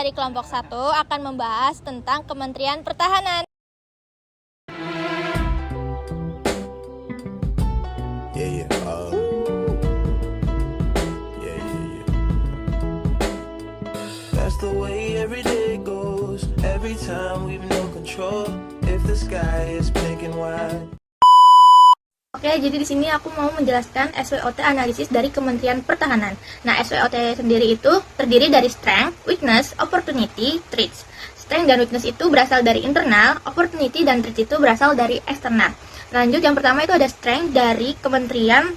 dari kelompok 1 akan membahas tentang Kementerian Pertahanan. Yeah, yeah. Yeah. That's the way every day goes. Every time we've no control. If the sky is pink and white. Oke, jadi di sini aku mau menjelaskan SWOT analisis dari Kementerian Pertahanan. Nah, SWOT sendiri itu terdiri dari strength, weakness, opportunity, threats. Strength dan weakness itu berasal dari internal, opportunity dan threats itu berasal dari eksternal. Lanjut, yang pertama itu ada strength dari Kementerian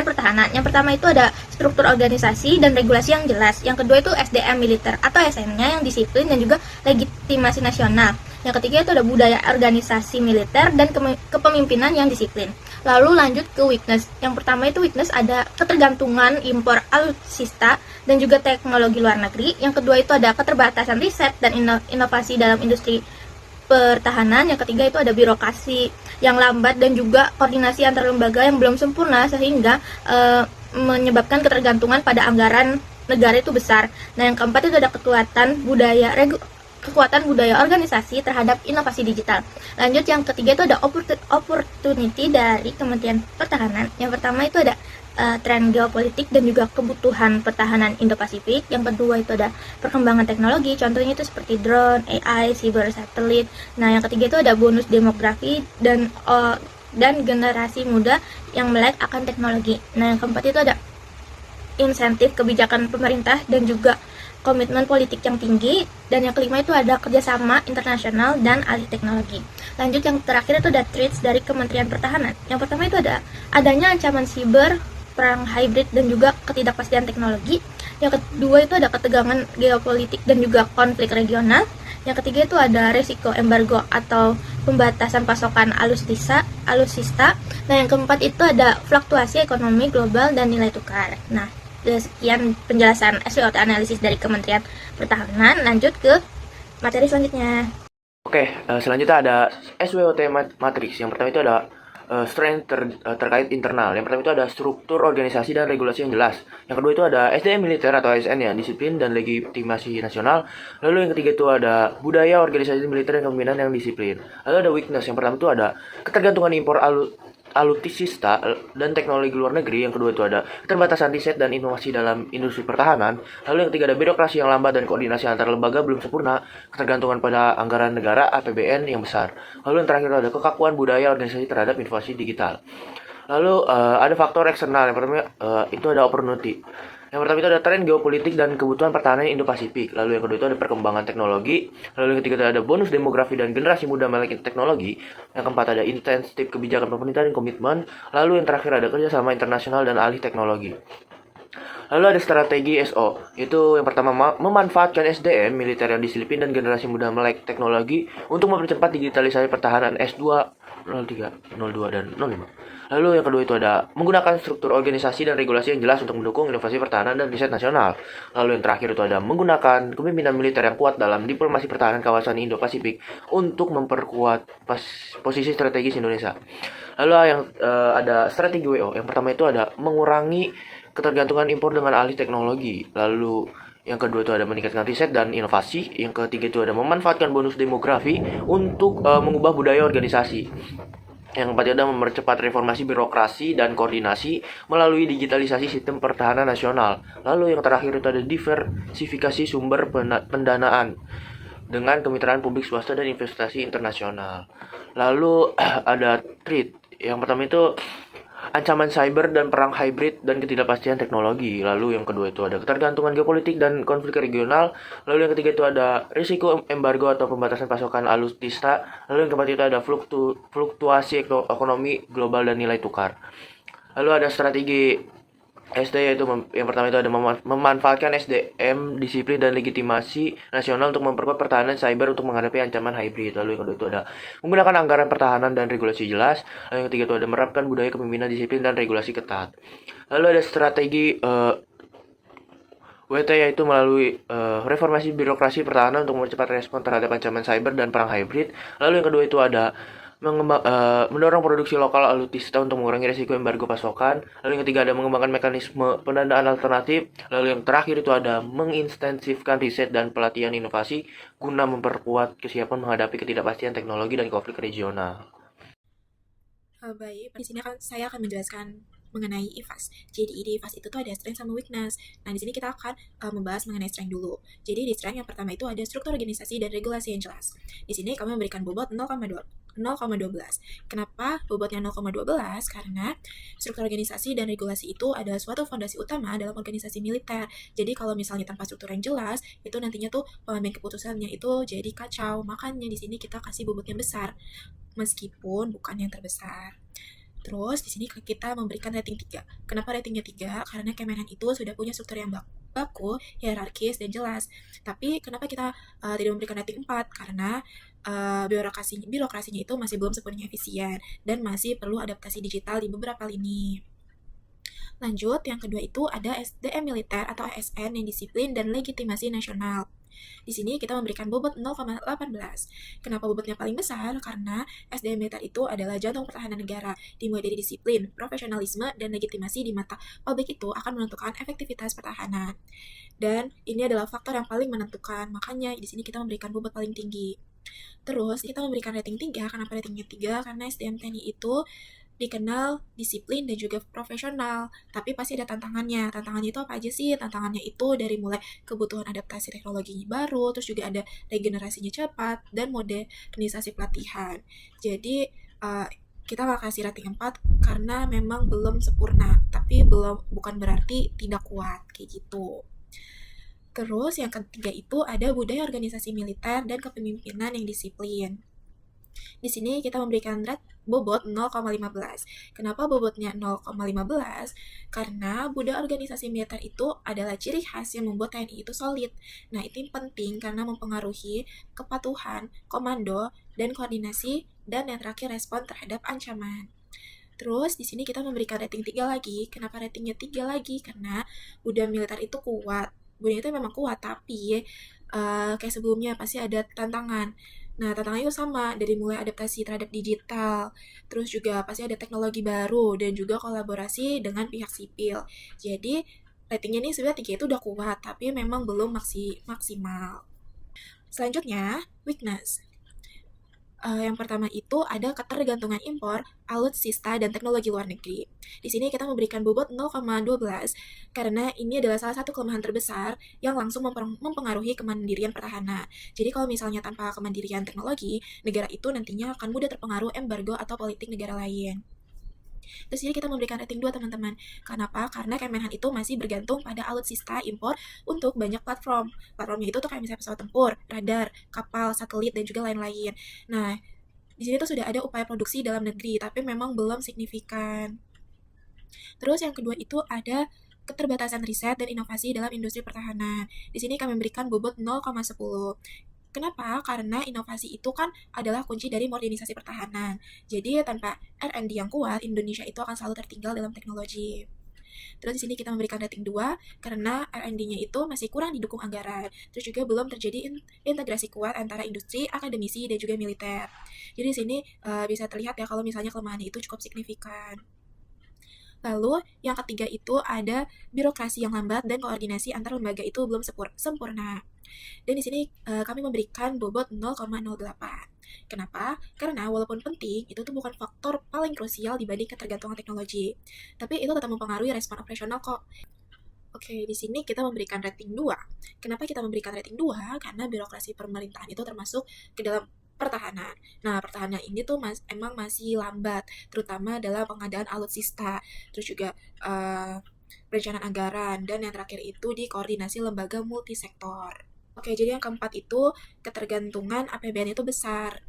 Pertahanan. Yang pertama itu ada struktur organisasi dan regulasi yang jelas. Yang kedua itu SDM militer atau SN-nya yang disiplin dan juga legitimasi nasional. Yang ketiga itu ada budaya organisasi militer dan kepemimpinan yang disiplin. Lalu lanjut ke weakness. Yang pertama itu weakness ada ketergantungan impor alutsista dan juga teknologi luar negeri. Yang kedua itu ada keterbatasan riset dan inovasi dalam industri pertahanan. Yang ketiga itu ada birokrasi yang lambat dan juga koordinasi antar lembaga yang belum sempurna sehingga menyebabkan ketergantungan pada anggaran negara itu besar. Nah, yang keempat itu ada kekuatan budaya organisasi terhadap inovasi digital. Lanjut, yang ketiga itu ada opportunity dari Kementerian Pertahanan. Yang pertama itu ada tren geopolitik dan juga kebutuhan pertahanan Indo-Pasifik. Yang kedua itu ada perkembangan teknologi, contohnya itu seperti drone, AI, cyber, satelit. Nah, yang ketiga itu ada bonus demografi dan generasi muda yang melek akan teknologi. Nah, yang keempat itu ada insentif kebijakan pemerintah dan juga komitmen politik yang tinggi. Dan yang kelima itu ada kerjasama internasional dan alih teknologi. Lanjut, yang terakhir itu ada threats dari Kementerian Pertahanan. Yang pertama itu adanya ancaman siber, perang hybrid dan juga ketidakpastian teknologi. Yang kedua itu ada ketegangan geopolitik dan juga konflik regional. Yang ketiga itu ada resiko embargo atau pembatasan pasokan alutsista. Nah, yang keempat itu ada fluktuasi ekonomi global dan nilai tukar. Nah, sekian penjelasan SWOT analisis dari Kementerian Pertahanan. Lanjut ke materi selanjutnya. Oke, selanjutnya ada SWOT matrix. Yang pertama itu ada strength terkait internal. Yang pertama itu ada struktur organisasi dan regulasi yang jelas. Yang kedua itu ada SDM militer atau ASN ya, disiplin dan legitimasi nasional. Lalu yang ketiga itu ada budaya organisasi militer dan kepemimpinan yang disiplin. Lalu ada weakness. Yang pertama itu ada ketergantungan impor alutsista dan teknologi luar negeri. Yang kedua itu ada keterbatasan riset dan inovasi dalam industri pertahanan. Lalu yang ketiga ada birokrasi yang lambat dan koordinasi antar lembaga belum sempurna, ketergantungan pada anggaran negara APBN yang besar. Lalu yang terakhir ada kekakuan budaya organisasi terhadap inovasi digital. Lalu ada faktor eksternal. Yang pertama itu ada opportunity. Yang pertama itu ada tren geopolitik dan kebutuhan pertahanan Indo-Pasifik. Lalu yang kedua itu ada perkembangan teknologi. Lalu yang ketiga itu ada bonus demografi dan generasi muda melek teknologi. Yang keempat ada insentif kebijakan pemerintah dan komitmen. Lalu yang terakhir ada kerjasama internasional dan alih teknologi. Lalu ada strategi SO, itu yang pertama memanfaatkan SDM militer yang disiplin dan generasi muda melek teknologi untuk mempercepat digitalisasi pertahanan S2, 03, 02 dan 05. Lalu yang kedua itu ada menggunakan struktur organisasi dan regulasi yang jelas untuk mendukung inovasi pertahanan dan riset nasional. Lalu yang terakhir itu ada menggunakan kepemimpinan militer yang kuat dalam diplomasi pertahanan kawasan Indo-Pasifik untuk memperkuat posisi strategis Indonesia. Lalu yang ada strategi WO. Yang pertama itu ada mengurangi ketergantungan impor dengan alih teknologi. Lalu yang kedua itu ada meningkatkan riset dan inovasi. Yang ketiga itu ada memanfaatkan bonus demografi untuk mengubah budaya organisasi. Yang keempat itu ada mempercepat reformasi birokrasi dan koordinasi melalui digitalisasi sistem pertahanan nasional. Lalu yang terakhir itu ada diversifikasi sumber pendanaan dengan kemitraan publik swasta dan investasi internasional. Lalu ada threat. Yang pertama itu ancaman cyber dan perang hybrid dan ketidakpastian teknologi. Lalu yang kedua itu ada ketergantungan geopolitik dan konflik regional. Lalu yang ketiga itu ada risiko embargo atau pembatasan pasokan alutsista. Lalu yang keempat itu ada fluktuasi ekonomi global dan nilai tukar. Lalu ada strategi SD, yaitu yang pertama itu ada memanfaatkan SDM disiplin dan legitimasi nasional untuk memperkuat pertahanan cyber untuk menghadapi ancaman hybrid. Lalu yang kedua itu ada menggunakan anggaran pertahanan dan regulasi jelas. Lalu yang ketiga itu ada menerapkan budaya kepemimpinan disiplin dan regulasi ketat. Lalu ada strategi WT, yaitu melalui reformasi birokrasi pertahanan untuk mempercepat respon terhadap ancaman cyber dan perang hybrid. Lalu yang kedua itu ada mendorong produksi lokal alutsista untuk mengurangi risiko embargo pasokan. Lalu yang ketiga ada mengembangkan mekanisme pendanaan alternatif. Lalu yang terakhir itu ada mengintensifkan riset dan pelatihan inovasi guna memperkuat kesiapan menghadapi ketidakpastian teknologi dan konflik regional. Baik, di sini saya akan menjelaskan mengenai IFAS. Jadi di IFAS itu tuh ada strength sama weakness. Nah, di sini kita akan membahas mengenai strength dulu. Jadi di strength yang pertama itu ada struktur organisasi dan regulasi yang jelas. Di sini kami memberikan bobot 0,12. Kenapa bobotnya 0,12? Karena struktur organisasi dan regulasi itu adalah suatu fondasi utama dalam organisasi militer. Jadi kalau misalnya tanpa struktur yang jelas, itu nantinya tuh pengambilan keputusannya itu jadi kacau. Makanya di sini kita kasih bobotnya besar, meskipun bukan yang terbesar. Terus di sini kita memberikan rating 3. Kenapa ratingnya 3? Karena Kemenhan itu sudah punya struktur yang baku, hierarkis, dan jelas. Tapi kenapa kita tidak memberikan rating 4? Karena birokrasinya itu masih belum sepenuhnya efisien dan masih perlu adaptasi digital di beberapa lini. Lanjut, yang kedua itu ada SDM militer atau ASN yang disiplin dan legitimasi nasional. Di sini kita memberikan bobot 0,18. Kenapa bobotnya paling besar? Karena SDM militer itu adalah jantung pertahanan negara. Dimulai dari disiplin, profesionalisme, dan legitimasi di mata publik itu akan menentukan efektivitas pertahanan. Dan ini adalah faktor yang paling menentukan. Makanya di sini kita memberikan bobot paling tinggi. Terus kita memberikan rating 3. Kenapa ratingnya 3? Karena SDM TNI itu dikenal disiplin dan juga profesional, tapi pasti ada tantangannya. Tantangannya itu apa aja sih? Tantangannya itu dari mulai kebutuhan adaptasi teknologi baru, terus juga ada regenerasinya cepat, dan modernisasi pelatihan. Jadi, kita nggak kasih rating 4 karena memang belum sempurna, tapi bukan berarti tidak kuat, kayak gitu. Terus yang ketiga itu ada budaya organisasi militer dan kepemimpinan yang disiplin. Di sini kita memberikan bobot 0,15. Kenapa bobotnya 0,15? Karena budaya organisasi militer itu adalah ciri khas yang membuat TNI itu solid. Nah, itu penting karena mempengaruhi kepatuhan, komando, dan koordinasi, dan yang terakhir respon terhadap ancaman. Terus di sini kita memberikan rating 3 lagi. Kenapa ratingnya 3 lagi? Karena budaya militer itu kuat. Budaya itu memang kuat, tapi kayak sebelumnya pasti ada tantangan. Nah, tantangannya itu sama, dari mulai adaptasi terhadap digital, terus juga pasti ada teknologi baru, dan juga kolaborasi dengan pihak sipil. Jadi, ratingnya ini sebenarnya 3 itu udah kuat, tapi memang belum maksimal. Selanjutnya, weakness. Yang pertama itu ada ketergantungan impor, alutsista, dan teknologi luar negeri. Di sini kita memberikan bobot 0,12 karena ini adalah salah satu kelemahan terbesar yang langsung mempengaruhi kemandirian pertahanan. Jadi kalau misalnya tanpa kemandirian teknologi, negara itu nantinya akan mudah terpengaruh embargo atau politik negara lain. Terus ini kita memberikan rating 2 teman-teman. Kenapa? Karena Kemenhan itu masih bergantung pada alutsista impor untuk banyak platform. Platformnya itu tuh kayak misalnya pesawat tempur, radar, kapal, satelit, dan juga lain-lain. Nah, di sini tuh sudah ada upaya produksi dalam negeri, tapi memang belum signifikan. Terus yang kedua itu ada keterbatasan riset dan inovasi dalam industri pertahanan. Di sini kami memberikan bobot 0,10. Kenapa? Karena inovasi itu kan adalah kunci dari modernisasi pertahanan. Jadi tanpa R&D yang kuat, Indonesia itu akan selalu tertinggal dalam teknologi. Terus di sini kita memberikan rating 2 karena R&D-nya itu masih kurang didukung anggaran. Terus juga belum terjadi integrasi kuat antara industri, akademisi, dan juga militer. Jadi di sini bisa terlihat ya kalau misalnya kelemahannya itu cukup signifikan. Lalu yang ketiga itu ada birokrasi yang lambat dan koordinasi antar lembaga itu belum sempurna. Dan di sini kami memberikan bobot 0,08. Kenapa? Karena walaupun penting, itu tuh bukan faktor paling krusial dibanding ketergantungan teknologi. Tapi itu tetap mempengaruhi respon operasional kok. Oke, di sini kita memberikan rating 2. Kenapa kita memberikan rating 2? Karena birokrasi pemerintahan itu termasuk ke dalam pertahanan. Nah, pertahanan ini tuh emang masih lambat, terutama dalam pengadaan alutsista, terus juga perencanaan anggaran, dan yang terakhir itu di koordinasi lembaga multisektor. Oke, jadi yang keempat itu ketergantungan APBN itu besar.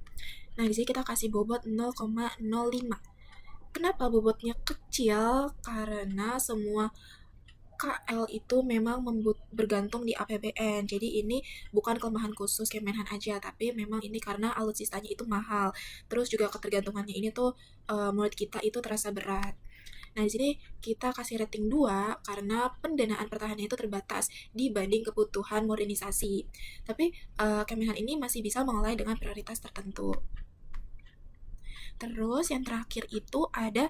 Nah, di sini kita kasih bobot 0,05. Kenapa bobotnya kecil? Karena semua KL itu memang bergantung di APBN. Jadi ini bukan kelemahan khusus Kemenhan aja, tapi memang ini karena alutsistanya itu mahal. Terus juga ketergantungannya ini tuh menurut kita itu terasa berat. Nah, di sini kita kasih rating 2 karena pendanaan pertahanan itu terbatas dibanding kebutuhan modernisasi. Tapi Kemenhan ini masih bisa mengolah dengan prioritas tertentu. Terus yang terakhir itu ada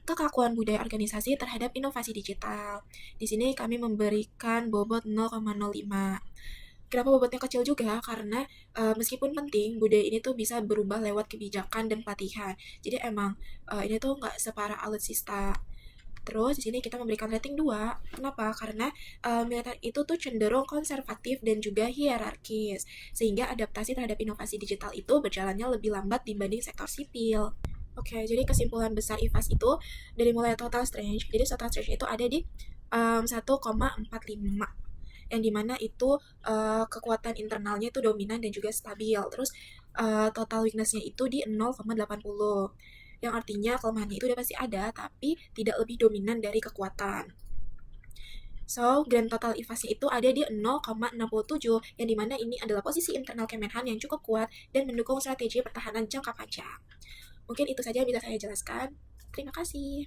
kekakuan budaya organisasi terhadap inovasi digital. Di sini kami memberikan bobot 0,05. Kenapa bobotnya kecil juga? Karena meskipun penting, budaya ini tuh bisa berubah lewat kebijakan dan pelatihan. Jadi emang ini tuh nggak separah alutsista. Terus di sini kita memberikan rating 2. Kenapa? Karena militer itu tuh cenderung konservatif dan juga hierarkis, sehingga adaptasi terhadap inovasi digital itu berjalannya lebih lambat dibanding sektor sipil. Oke, jadi kesimpulan besar IFAS itu dari mulai total strange. Jadi total strange itu ada di 1,45, yang dimana itu kekuatan internalnya itu dominan dan juga stabil. Terus total weakness-nya itu di 0,80, yang artinya kelemahannya itu udah pasti ada, tapi tidak lebih dominan dari kekuatan. So, grand total IFAS-nya itu ada di 0,67, yang dimana ini adalah posisi internal Kemenhan yang cukup kuat dan mendukung strategi pertahanan jangka panjang. Mungkin itu saja yang bisa saya jelaskan. Terima kasih.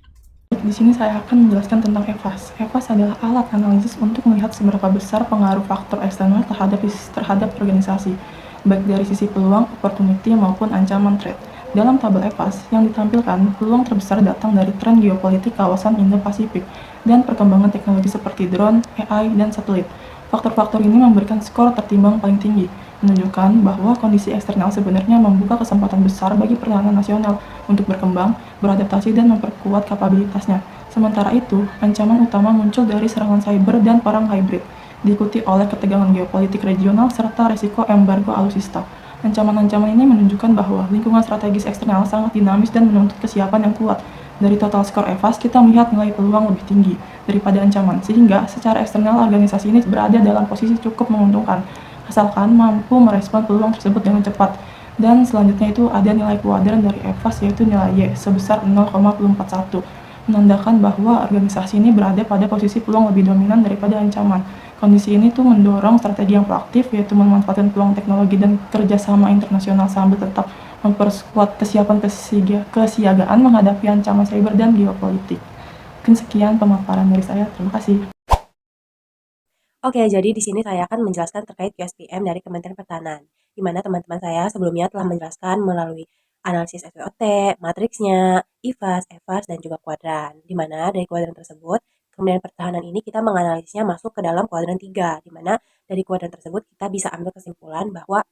Di sini saya akan menjelaskan tentang EVAS. EVAS adalah alat analisis untuk melihat seberapa besar pengaruh faktor eksternal terhadap organisasi, baik dari sisi peluang, opportunity, maupun ancaman threat. Dalam tabel EVAS yang ditampilkan, peluang terbesar datang dari tren geopolitik kawasan Indo-Pasifik dan perkembangan teknologi seperti drone, AI, dan satelit. Faktor-faktor ini memberikan skor tertimbang paling tinggi, menunjukkan bahwa kondisi eksternal sebenarnya membuka kesempatan besar bagi pertahanan nasional untuk berkembang, beradaptasi, dan memperkuat kapabilitasnya. Sementara itu, ancaman utama muncul dari serangan cyber dan perang hybrid, diikuti oleh ketegangan geopolitik regional serta resiko embargo alutsista. Ancaman-ancaman ini menunjukkan bahwa lingkungan strategis eksternal sangat dinamis dan menuntut kesiapan yang kuat. Dari total skor EVAS, kita melihat nilai peluang lebih tinggi daripada ancaman, sehingga secara eksternal organisasi ini berada dalam posisi cukup menguntungkan, asalkan mampu merespon peluang tersebut dengan cepat. Dan selanjutnya itu ada nilai kuadran dari EVAS, yaitu nilai Y sebesar 0,41, menandakan bahwa organisasi ini berada pada posisi peluang lebih dominan daripada ancaman. Kondisi ini tuh mendorong strategi yang proaktif, yaitu memanfaatkan peluang teknologi dan kerjasama internasional sambil tetap memperkuat kesiagaan menghadapi ancaman cyber dan geopolitik. Mungkin sekian pemaparan dari saya. Terima kasih. Oke, jadi di sini saya akan menjelaskan terkait QSPM dari Kementerian Pertahanan, di mana teman-teman saya sebelumnya telah menjelaskan melalui analisis SWOT, matriksnya, IFAS, EVAS, dan juga kuadran. Di mana dari kuadran tersebut, Kementerian Pertahanan ini kita menganalisisnya masuk ke dalam kuadran 3, di mana dari kuadran tersebut kita bisa ambil kesimpulan bahwa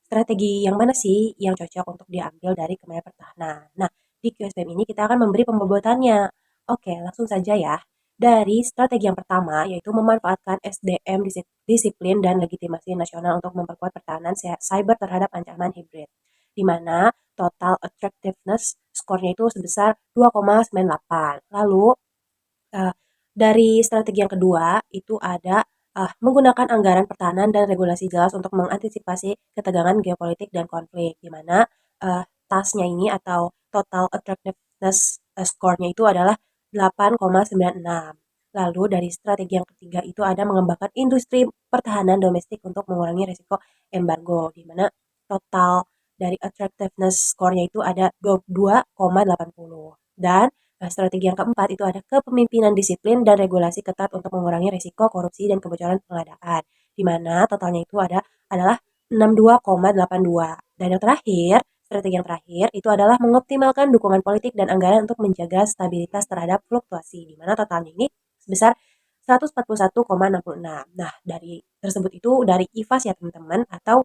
strategi yang mana sih yang cocok untuk diambil dari Kementerian Pertahanan. Nah, di QSPM ini kita akan memberi pembobotannya. Oke, langsung saja ya. Dari strategi yang pertama, yaitu memanfaatkan SDM disiplin dan legitimasi nasional untuk memperkuat pertahanan cyber terhadap ancaman hibrid, di mana total attractiveness skornya itu sebesar 2,98. Lalu, dari strategi yang kedua, itu ada menggunakan anggaran pertahanan dan regulasi jelas untuk mengantisipasi ketegangan geopolitik dan konflik, di mana TAS-nya ini atau total attractiveness score-nya itu adalah 8,96. Lalu dari strategi yang ketiga itu ada mengembangkan industri pertahanan domestik untuk mengurangi risiko embargo, di mana total dari attractiveness score-nya itu ada 22,80. Dan strategi yang keempat itu ada kepemimpinan disiplin dan regulasi ketat untuk mengurangi risiko korupsi dan kebocoran pengadaan, di mana totalnya itu adalah 62,82. Dan yang terakhir, strategi yang terakhir itu adalah mengoptimalkan dukungan politik dan anggaran untuk menjaga stabilitas terhadap fluktuasi, di mana totalnya ini sebesar 141,66. Nah, dari tersebut itu dari IFAS ya teman-teman, atau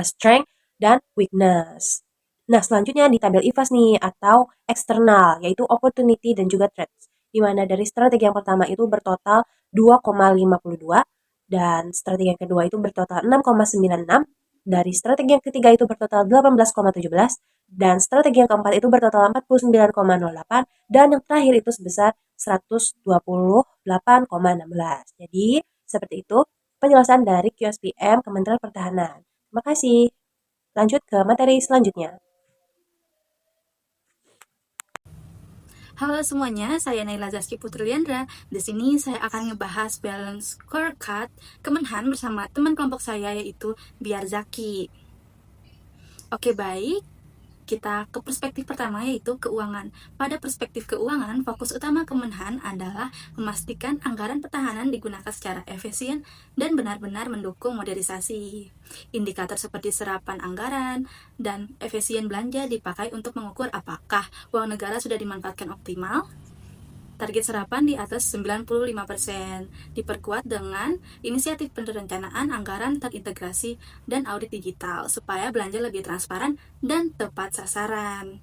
strength dan weakness. Nah, selanjutnya di tabel IFAS nih, atau eksternal, yaitu opportunity dan juga threats, di mana dari strategi yang pertama itu bertotal 2,52, dan strategi yang kedua itu bertotal 6,96, dari strategi yang ketiga itu bertotal 18,17, dan strategi yang keempat itu bertotal 49,08, dan yang terakhir itu sebesar 128,16. Jadi, seperti itu penjelasan dari QSPM Kementerian Pertahanan. Terima kasih. Lanjut ke materi selanjutnya. Halo semuanya, saya Naila Zaski Putriandra. Di sini saya akan ngebahas balance scorecard Kemenhan bersama teman kelompok saya, yaitu Biar Zaki. Oke, baik. kita ke perspektif pertama, yaitu keuangan. Pada perspektif keuangan, fokus utama Kemenhan adalah memastikan anggaran pertahanan digunakan secara efisien dan benar-benar mendukung modernisasi. Indikator seperti serapan anggaran dan efisien belanja dipakai untuk mengukur apakah uang negara sudah dimanfaatkan optimal. Target serapan di atas 95%, diperkuat dengan inisiatif perencanaan anggaran terintegrasi dan audit digital supaya belanja lebih transparan dan tepat sasaran.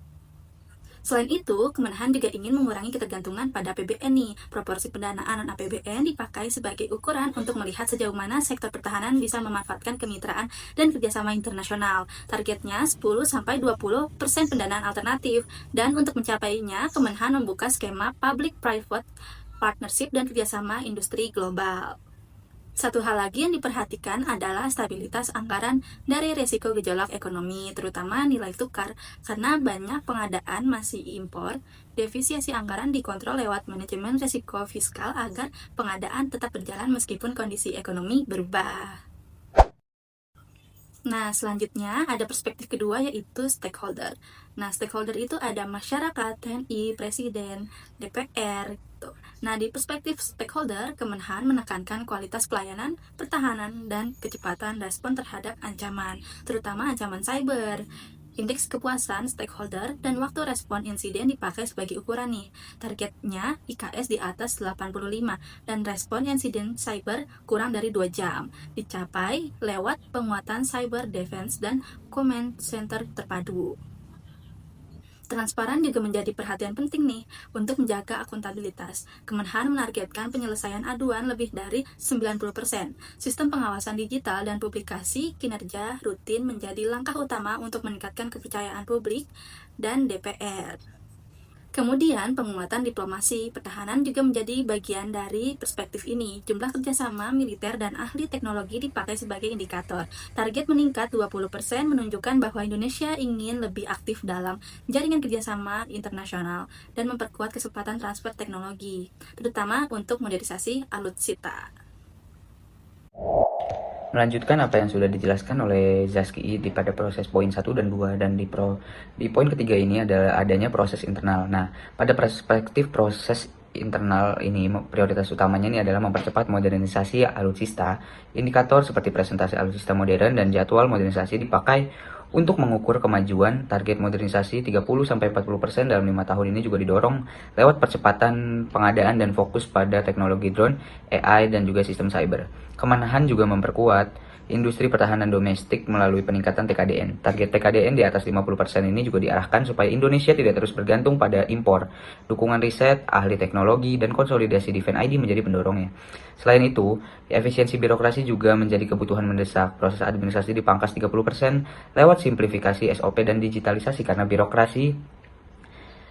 Selain itu, Kemenhan juga ingin mengurangi ketergantungan pada APBN nih. Proporsi pendanaan non-APBN dipakai sebagai ukuran untuk melihat sejauh mana sektor pertahanan bisa memanfaatkan kemitraan dan kerjasama internasional. Targetnya 10-20% pendanaan alternatif. Dan untuk mencapainya, Kemenhan membuka skema Public-Private Partnership dan kerjasama industri global. Satu hal lagi yang diperhatikan adalah stabilitas anggaran dari risiko gejolak ekonomi, terutama nilai tukar, karena banyak pengadaan masih impor. Defisiensi anggaran dikontrol lewat manajemen risiko fiskal agar pengadaan tetap berjalan meskipun kondisi ekonomi berubah. Nah, selanjutnya ada perspektif kedua, yaitu stakeholder. Nah, stakeholder itu ada masyarakat, TNI, Presiden, DPR, gitu. Nah, di perspektif stakeholder, Kemenhan menekankan kualitas pelayanan, pertahanan, dan kecepatan respon terhadap ancaman, terutama ancaman cyber. Indeks kepuasan stakeholder dan waktu respon insiden dipakai sebagai ukuran nih. Targetnya IKS di atas 85 dan respon insiden cyber kurang dari 2 jam. Dicapai lewat penguatan cyber defense dan command center terpadu. Transparan juga menjadi perhatian penting nih untuk menjaga akuntabilitas. Kemenhan menargetkan penyelesaian aduan lebih dari 90%. Sistem pengawasan digital dan publikasi kinerja rutin menjadi langkah utama untuk meningkatkan kepercayaan publik dan DPR. Kemudian, penguatan diplomasi pertahanan juga menjadi bagian dari perspektif ini. Jumlah kerjasama militer dan ahli teknologi dipakai sebagai indikator. Target meningkat 20% menunjukkan bahwa Indonesia ingin lebih aktif dalam jaringan kerjasama internasional dan memperkuat kesempatan transfer teknologi, terutama untuk modernisasi alutsista. Melanjutkan apa yang sudah dijelaskan oleh Zaski di pada proses poin 1 dan 2, dan di poin ketiga ini adalah adanya proses internal. Nah, pada perspektif proses internal ini, prioritas utamanya ini adalah mempercepat modernisasi alutsista. Indikator seperti presentasi alutsista modern dan jadwal modernisasi dipakai untuk mengukur kemajuan. Target modernisasi 30-40% dalam 5 tahun ini juga didorong lewat percepatan pengadaan dan fokus pada teknologi drone, AI, dan juga sistem cyber. Kemenhan juga memperkuat industri pertahanan domestik melalui peningkatan TKDN. Target TKDN di atas 50% ini juga diarahkan supaya Indonesia tidak terus bergantung pada impor. Dukungan riset, ahli teknologi, dan konsolidasi Defense ID menjadi pendorongnya. Selain itu, efisiensi birokrasi juga menjadi kebutuhan mendesak. Proses administrasi dipangkas 30% lewat simplifikasi SOP dan digitalisasi karena birokrasi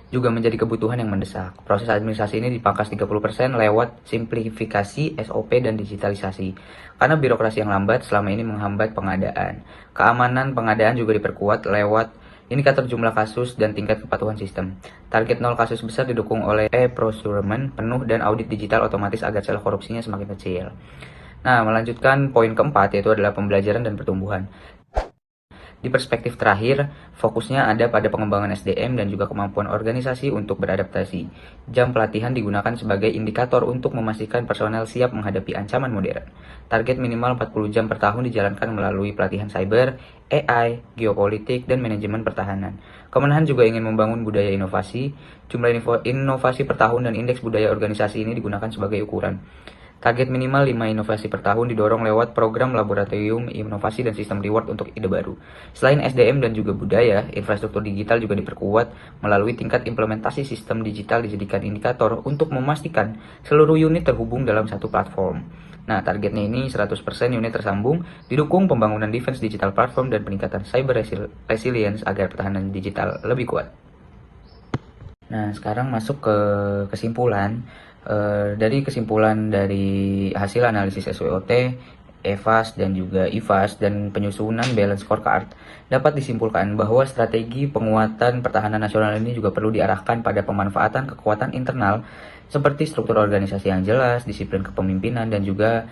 juga menjadi kebutuhan yang mendesak. Proses administrasi ini dipangkas 30% lewat simplifikasi SOP dan digitalisasi. Karena birokrasi yang lambat selama ini menghambat pengadaan. Keamanan pengadaan juga diperkuat lewat indikator jumlah kasus dan tingkat kepatuhan sistem. Target 0 kasus besar didukung oleh e-procurement penuh dan audit digital otomatis agar celah korupsinya semakin kecil. Nah, melanjutkan poin keempat, yaitu adalah pembelajaran dan pertumbuhan. Di perspektif terakhir, fokusnya ada pada pengembangan SDM dan juga kemampuan organisasi untuk beradaptasi. Jam pelatihan digunakan sebagai indikator untuk memastikan personel siap menghadapi ancaman modern. Target minimal 40 jam per tahun dijalankan melalui pelatihan cyber, AI, geopolitik, dan manajemen pertahanan. Kemenhan juga ingin membangun budaya inovasi. Jumlah inovasi per tahun dan indeks budaya organisasi ini digunakan sebagai ukuran. Target minimal 5 inovasi per tahun didorong lewat program laboratorium, inovasi, dan sistem reward untuk ide baru. Selain SDM dan juga budaya, infrastruktur digital juga diperkuat melalui tingkat implementasi sistem digital dijadikan indikator untuk memastikan seluruh unit terhubung dalam satu platform. Nah, targetnya ini 100% unit tersambung, didukung pembangunan defense digital platform dan peningkatan cyber resilience agar pertahanan digital lebih kuat. Nah, sekarang masuk ke kesimpulan. Dari kesimpulan dari hasil analisis SWOT, EVAS dan juga IVAS dan penyusunan balance scorecard, dapat disimpulkan bahwa strategi penguatan pertahanan nasional ini juga perlu diarahkan pada pemanfaatan kekuatan internal seperti struktur organisasi yang jelas, disiplin kepemimpinan, dan juga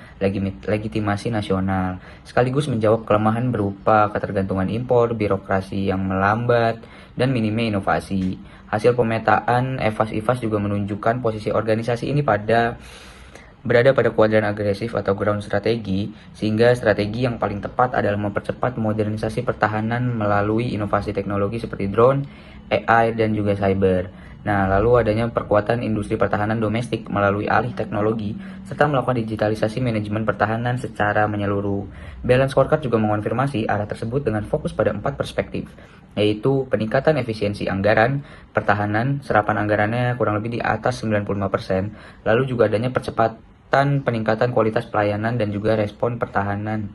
legitimasi nasional, sekaligus menjawab kelemahan berupa ketergantungan impor, birokrasi yang melambat, dan minimnya inovasi. Hasil pemetaan EVAS-IVAS juga menunjukkan posisi organisasi ini berada pada kuadran agresif atau ground strategi, sehingga strategi yang paling tepat adalah mempercepat modernisasi pertahanan melalui inovasi teknologi seperti drone, AI, dan juga cyber. Nah, lalu adanya perkuatan industri pertahanan domestik melalui alih teknologi, serta melakukan digitalisasi manajemen pertahanan secara menyeluruh. Balance scorecard juga mengonfirmasi arah tersebut dengan fokus pada 4 perspektif, yaitu peningkatan efisiensi anggaran, pertahanan, serapan anggarannya kurang lebih di atas 95%, lalu juga adanya percepatan peningkatan kualitas pelayanan dan juga respon pertahanan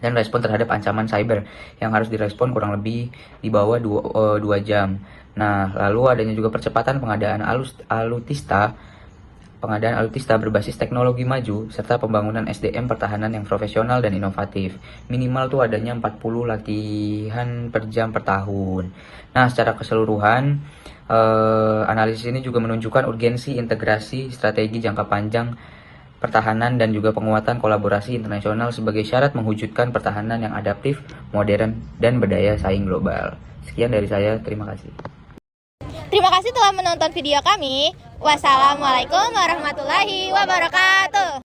dan respon terhadap ancaman cyber yang harus direspon kurang lebih di bawah 2 jam. Nah, lalu adanya juga percepatan pengadaan alutsista berbasis teknologi maju serta pembangunan SDM pertahanan yang profesional dan inovatif. Minimal tuh adanya 40 latihan per jam per tahun. Nah, secara keseluruhan analisis ini juga menunjukkan urgensi integrasi strategi jangka panjang pertahanan dan juga penguatan kolaborasi internasional sebagai syarat mewujudkan pertahanan yang adaptif, modern, dan berdaya saing global. Sekian dari saya, terima kasih. Terima kasih telah menonton video kami. Wassalamualaikum warahmatullahi wabarakatuh.